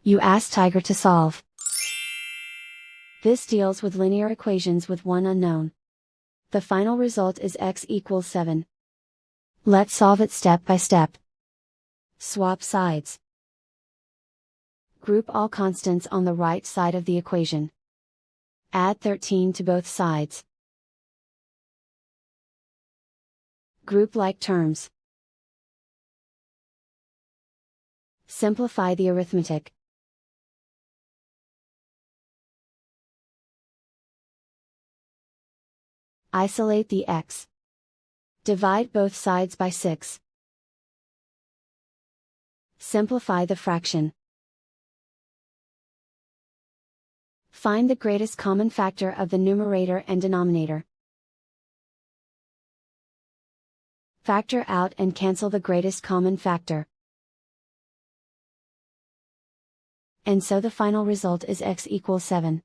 You ask Tiger to solve. This deals with linear equations with one unknown. The final result is x equals 7. Let's solve it step by step. Swap sides. Group all constants on the right side of the equation. Add 13 to both sides. Group like terms. Simplify the arithmetic. Isolate the x. Divide both sides by 6. Simplify the fraction. Find the greatest common factor of the numerator and denominator. Factor out and cancel the greatest common factor. And so the final result is x equals 7.